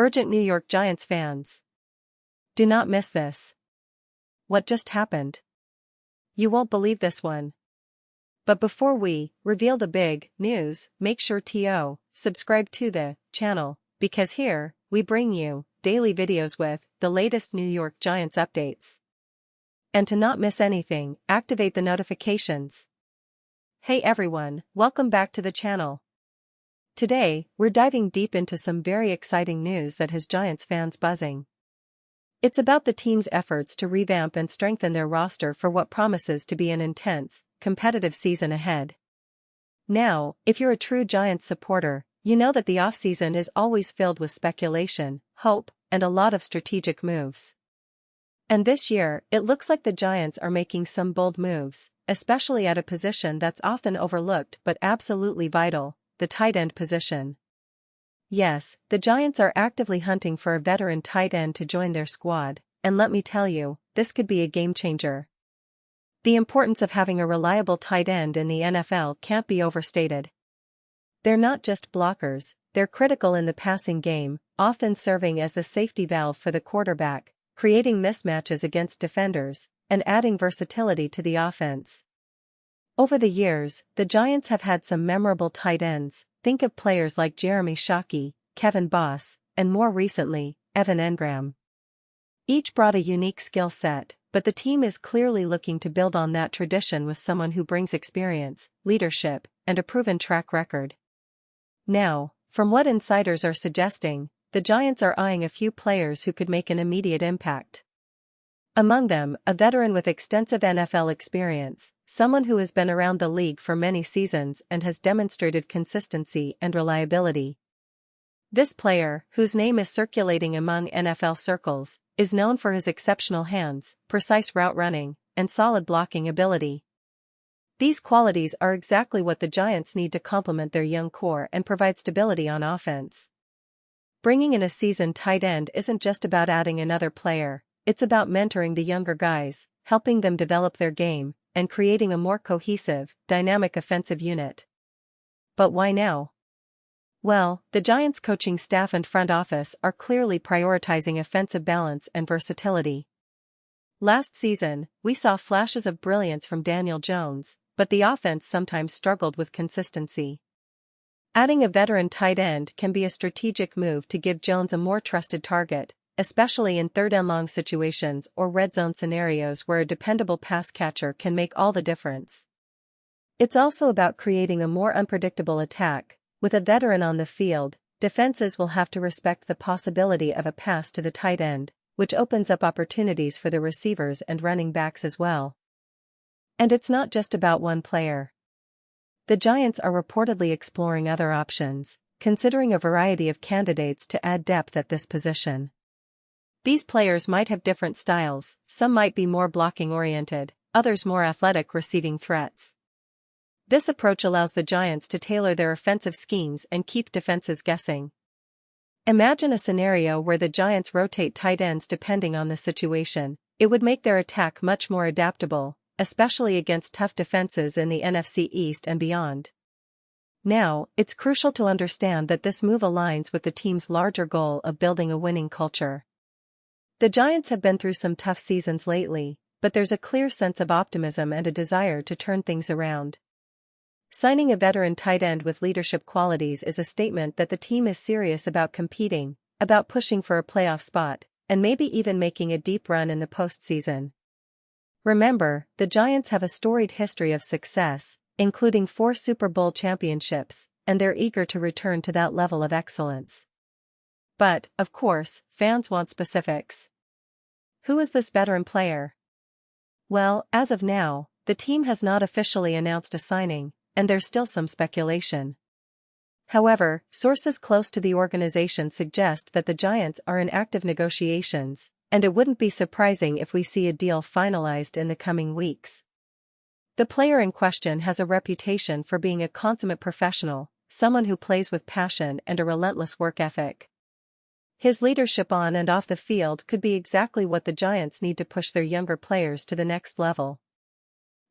Urgent New York Giants fans. Do not miss this. What just happened? You won't believe this one. But before we reveal the big news, make sure to subscribe to the channel, because here, we bring you daily videos with the latest New York Giants updates. And to not miss anything, activate the notifications. Hey everyone, welcome back to the channel. Today, we're diving deep into some very exciting news that has Giants fans buzzing. It's about the team's efforts to revamp and strengthen their roster for what promises to be an intense, competitive season ahead. Now, if you're a true Giants supporter, you know that the offseason is always filled with speculation, hope, and a lot of strategic moves. And this year, it looks like the Giants are making some bold moves, especially at a position that's often overlooked but absolutely vital, the tight end position. Yes, the Giants are actively hunting for a veteran tight end to join their squad, and let me tell you, this could be a game changer. The importance of having a reliable tight end in the NFL can't be overstated. They're not just blockers, they're critical in the passing game, often serving as the safety valve for the quarterback, creating mismatches against defenders, and adding versatility to the offense. Over the years, the Giants have had some memorable tight ends. Think of players like Jeremy Shockey, Kevin Boss, and more recently, Evan Engram. Each brought a unique skill set, but the team is clearly looking to build on that tradition with someone who brings experience, leadership, and a proven track record. Now, from what insiders are suggesting, the Giants are eyeing a few players who could make an immediate impact. Among them, a veteran with extensive NFL experience, someone who has been around the league for many seasons and has demonstrated consistency and reliability. This player, whose name is circulating among NFL circles, is known for his exceptional hands, precise route running, and solid blocking ability. These qualities are exactly what the Giants need to complement their young core and provide stability on offense. Bringing in a seasoned tight end isn't just about adding another player. It's about mentoring the younger guys, helping them develop their game, and creating a more cohesive, dynamic offensive unit. But why now? Well, the Giants' coaching staff and front office are clearly prioritizing offensive balance and versatility. Last season, we saw flashes of brilliance from Daniel Jones, but the offense sometimes struggled with consistency. Adding a veteran tight end can be a strategic move to give Jones a more trusted target, especially in third-and-long situations or red zone scenarios where a dependable pass catcher can make all the difference. It's also about creating a more unpredictable attack. With a veteran on the field, defenses will have to respect the possibility of a pass to the tight end, which opens up opportunities for the receivers and running backs as well. And it's not just about one player. The Giants are reportedly exploring other options, considering a variety of candidates to add depth at this position. These players might have different styles, some might be more blocking-oriented, others more athletic receiving threats. This approach allows the Giants to tailor their offensive schemes and keep defenses guessing. Imagine a scenario where the Giants rotate tight ends depending on the situation. It would make their attack much more adaptable, especially against tough defenses in the NFC East and beyond. Now, it's crucial to understand that this move aligns with the team's larger goal of building a winning culture. The Giants have been through some tough seasons lately, but there's a clear sense of optimism and a desire to turn things around. Signing a veteran tight end with leadership qualities is a statement that the team is serious about competing, about pushing for a playoff spot, and maybe even making a deep run in the postseason. Remember, the Giants have a storied history of success, including 4 Super Bowl championships, and they're eager to return to that level of excellence. But, of course, fans want specifics. Who is this veteran player? Well, as of now, the team has not officially announced a signing, and there's still some speculation. However, sources close to the organization suggest that the Giants are in active negotiations, and it wouldn't be surprising if we see a deal finalized in the coming weeks. The player in question has a reputation for being a consummate professional, someone who plays with passion and a relentless work ethic. His leadership on and off the field could be exactly what the Giants need to push their younger players to the next level.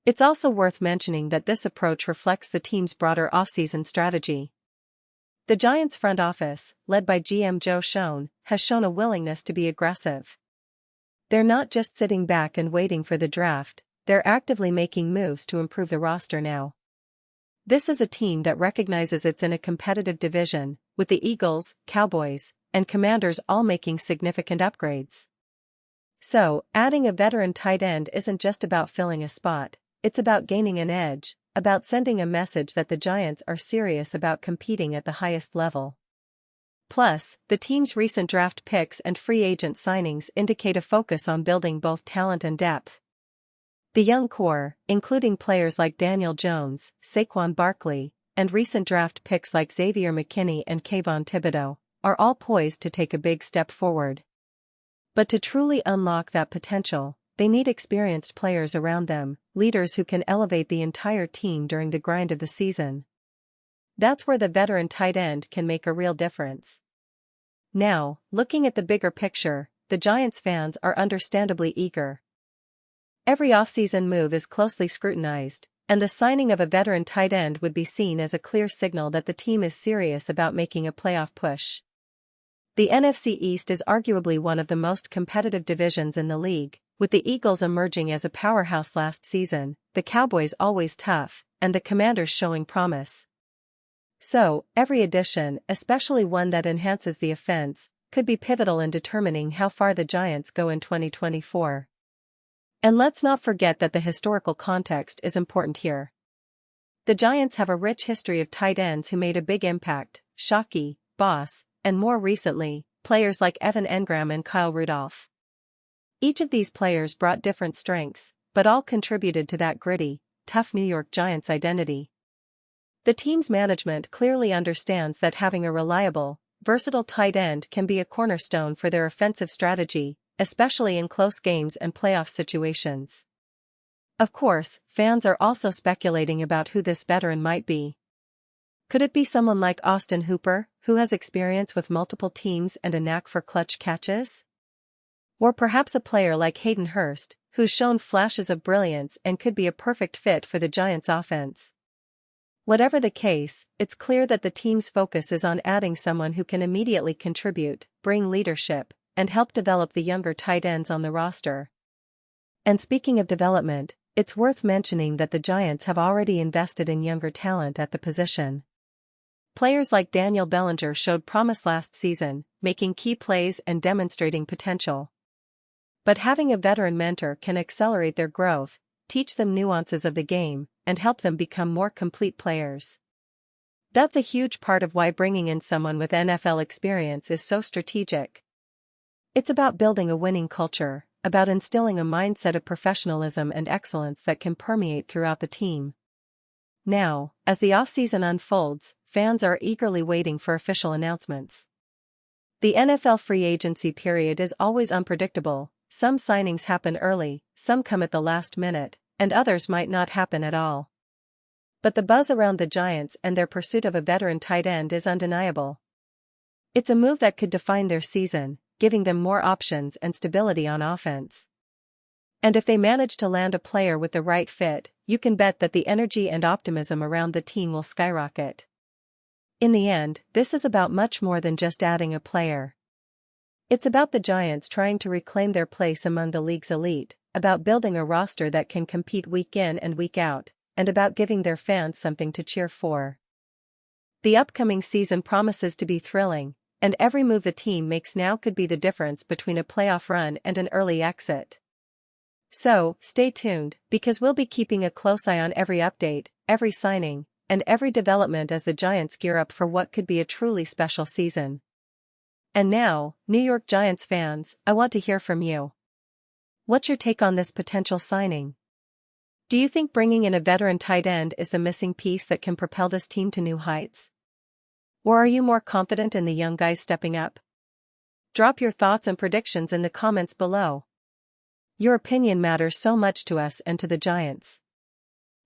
It's also worth mentioning that this approach reflects the team's broader offseason strategy. The Giants' front office, led by GM Joe Schoen, has shown a willingness to be aggressive. They're not just sitting back and waiting for the draft, they're actively making moves to improve the roster now. This is a team that recognizes it's in a competitive division, with the Eagles, Cowboys, and Commanders all making significant upgrades. So, adding a veteran tight end isn't just about filling a spot, it's about gaining an edge, about sending a message that the Giants are serious about competing at the highest level. Plus, the team's recent draft picks and free agent signings indicate a focus on building both talent and depth. The young core, including players like Daniel Jones, Saquon Barkley, and recent draft picks like Xavier McKinney and Kayvon Thibodeau, are all poised to take a big step forward. But to truly unlock that potential, they need experienced players around them, leaders who can elevate the entire team during the grind of the season. That's where the veteran tight end can make a real difference. Now, looking at the bigger picture, the Giants fans are understandably eager. Every offseason move is closely scrutinized, and the signing of a veteran tight end would be seen as a clear signal that the team is serious about making a playoff push. The NFC East is arguably one of the most competitive divisions in the league, with the Eagles emerging as a powerhouse last season, the Cowboys always tough, and the Commanders showing promise. So, every addition, especially one that enhances the offense, could be pivotal in determining how far the Giants go in 2024. And let's not forget that the historical context is important here. The Giants have a rich history of tight ends who made a big impact: Shockey, Boss, and more recently, players like Evan Engram and Kyle Rudolph. Each of these players brought different strengths, but all contributed to that gritty, tough New York Giants identity. The team's management clearly understands that having a reliable, versatile tight end can be a cornerstone for their offensive strategy, especially in close games and playoff situations. Of course, fans are also speculating about who this veteran might be. Could it be someone like Austin Hooper, who has experience with multiple teams and a knack for clutch catches? Or perhaps a player like Hayden Hurst, who's shown flashes of brilliance and could be a perfect fit for the Giants' offense? Whatever the case, it's clear that the team's focus is on adding someone who can immediately contribute, bring leadership, and help develop the younger tight ends on the roster. And speaking of development, it's worth mentioning that the Giants have already invested in younger talent at the position. Players like Daniel Bellinger showed promise last season, making key plays and demonstrating potential. But having a veteran mentor can accelerate their growth, teach them nuances of the game, and help them become more complete players. That's a huge part of why bringing in someone with NFL experience is so strategic. It's about building a winning culture, about instilling a mindset of professionalism and excellence that can permeate throughout the team. Now, as the offseason unfolds, fans are eagerly waiting for official announcements. The NFL free agency period is always unpredictable. Some signings happen early, some come at the last minute, and others might not happen at all. But the buzz around the Giants and their pursuit of a veteran tight end is undeniable. It's a move that could define their season, giving them more options and stability on offense. And if they manage to land a player with the right fit, you can bet that the energy and optimism around the team will skyrocket. In the end, this is about much more than just adding a player. It's about the Giants trying to reclaim their place among the league's elite, about building a roster that can compete week in and week out, and about giving their fans something to cheer for. The upcoming season promises to be thrilling, and every move the team makes now could be the difference between a playoff run and an early exit. So, stay tuned, because we'll be keeping a close eye on every update, every signing, and every development as the Giants gear up for what could be a truly special season. And now, New York Giants fans, I want to hear from you. What's your take on this potential signing? Do you think bringing in a veteran tight end is the missing piece that can propel this team to new heights? Or are you more confident in the young guys stepping up? Drop your thoughts and predictions in the comments below. Your opinion matters so much to us and to the Giants.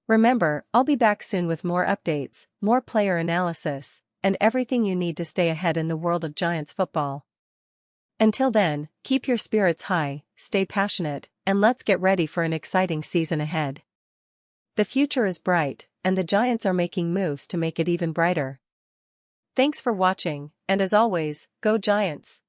Remember, I'll be back soon with more updates, more player analysis, and everything you need to stay ahead in the world of Giants football. Until then, keep your spirits high, stay passionate, and let's get ready for an exciting season ahead. The future is bright, and the Giants are making moves to make it even brighter. Thanks for watching, and as always, go Giants!